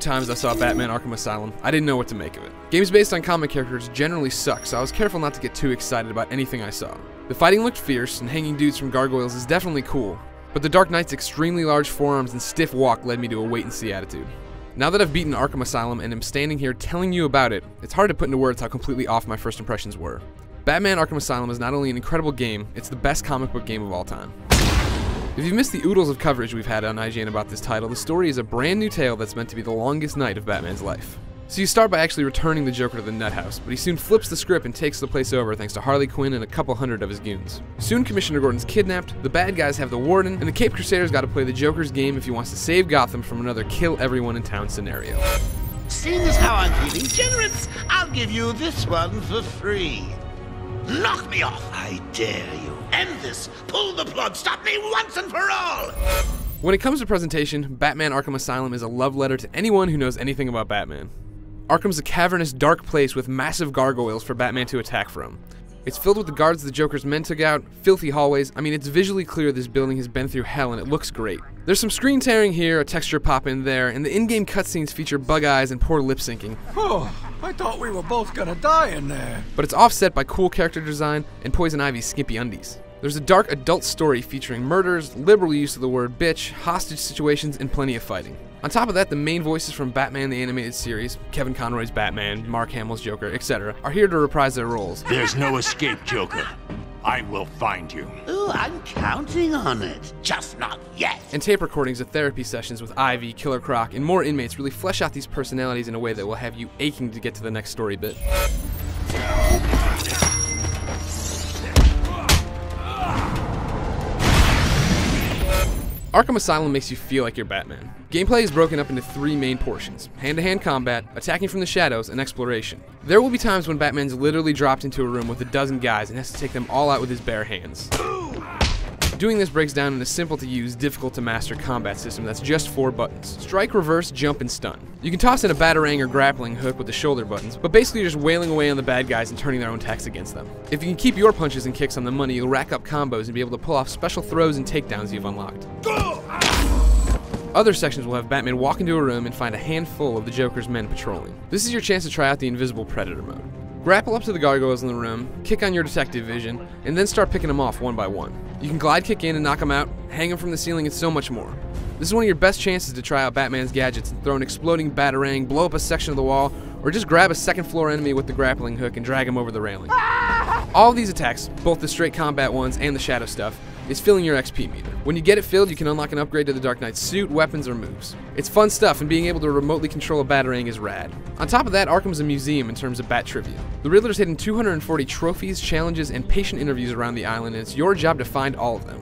times I saw Batman Arkham Asylum, I didn't know what to make of it. Games based on comic characters generally suck, so I was careful not to get too excited about anything I saw. The fighting looked fierce, and hanging dudes from gargoyles is definitely cool, but the Dark Knight's extremely large forearms and stiff walk led me to a wait-and-see attitude. Now that I've beaten Arkham Asylum and am standing here telling you about it, it's hard to put into words how completely off my first impressions were. Batman Arkham Asylum is not only an incredible game, it's the best comic book game of all time. If you've missed the oodles of coverage we've had on IGN about this title, the story is a brand new tale that's meant to be the longest night of Batman's life. So you start by actually returning the Joker to the nut house, but he soon flips the script and takes the place over thanks to Harley Quinn and a couple hundred of his goons. Soon Commissioner Gordon's kidnapped, the bad guys have the Warden, and the Cape Crusader's gotta play the Joker's game if he wants to save Gotham from another kill everyone in town scenario. Seeing as how I'm feeling generous, I'll give you this one for free. Knock me off, I dare you. End this. Pull the plug. Stop me once and for all. When it comes to presentation, Batman Arkham Asylum is a love letter to anyone who knows anything about Batman. Arkham's a cavernous, dark place with massive gargoyles for Batman to attack from. It's filled with the guards the Joker's men took out, filthy hallways. I mean, it's visually clear this building has been through hell and it looks great. There's some screen tearing here, a texture pop in there, and the in-game cutscenes feature bug eyes and poor lip syncing. Oh, I thought we were both gonna die in there. But it's offset by cool character design and Poison Ivy's skimpy undies. There's a dark adult story featuring murders, liberal use of the word bitch, hostage situations, and plenty of fighting. On top of that, the main voices from Batman the Animated Series, Kevin Conroy's Batman, Mark Hamill's Joker, etc., are here to reprise their roles. There's no escape, Joker. I will find you. Ooh, I'm counting on it. Just not yet. And tape recordings of therapy sessions with Ivy, Killer Croc, and more inmates really flesh out these personalities in a way that will have you aching to get to the next story bit. Arkham Asylum makes you feel like you're Batman. Gameplay is broken up into three main portions: hand-to-hand combat, attacking from the shadows, and exploration. There will be times when Batman's literally dropped into a room with a dozen guys and has to take them all out with his bare hands. Doing this breaks down in a simple-to-use, difficult-to-master combat system that's just 4 buttons: strike, reverse, jump, and stun. You can toss in a batarang or grappling hook with the shoulder buttons, but basically you're just wailing away on the bad guys and turning their own attacks against them. If you can keep your punches and kicks on the money, you'll rack up combos and be able to pull off special throws and takedowns you've unlocked. Other sections will have Batman walk into a room and find a handful of the Joker's men patrolling. This is your chance to try out the Invisible Predator mode. Grapple up to the gargoyles in the room, kick on your detective vision, and then start picking them off one by one. You can glide kick in and knock them out, hang them from the ceiling, and so much more. This is one of your best chances to try out Batman's gadgets and throw an exploding batarang, blow up a section of the wall, or just grab a second floor enemy with the grappling hook and drag him over the railing. All of these attacks, both the straight combat ones and the shadow stuff, is filling your XP meter. When you get it filled, you can unlock an upgrade to the Dark Knight's suit, weapons, or moves. It's fun stuff, and being able to remotely control a batarang is rad. On top of that, Arkham's a museum in terms of bat trivia. The Riddler's hidden 240 trophies, challenges, and patient interviews around the island, and it's your job to find all of them.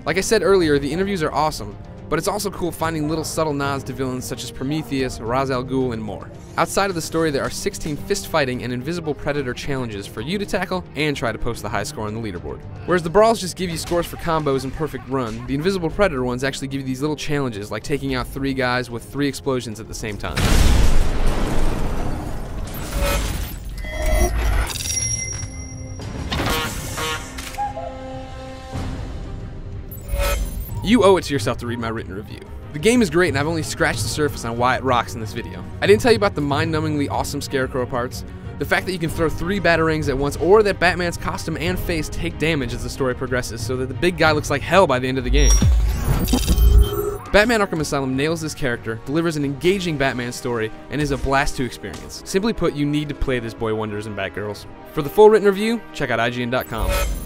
Like I said earlier, the interviews are awesome, but it's also cool finding little subtle nods to villains such as Prometheus, Ra's al Ghul, and more. Outside of the story, there are 16 fist-fighting and Invisible Predator challenges for you to tackle and try to post the high score on the leaderboard. Whereas the brawls just give you scores for combos and perfect run, the Invisible Predator ones actually give you these little challenges like taking out 3 guys with 3 explosions at the same time. You owe it to yourself to read my written review. The game is great and I've only scratched the surface on why it rocks in this video. I didn't tell you about the mind-numbingly awesome Scarecrow parts, the fact that you can throw 3 batarangs at once, or that Batman's costume and face take damage as the story progresses so that the big guy looks like hell by the end of the game. Batman Arkham Asylum nails this character, delivers an engaging Batman story, and is a blast to experience. Simply put, you need to play this Boy Wonders and Batgirls. For the full written review, check out IGN.com.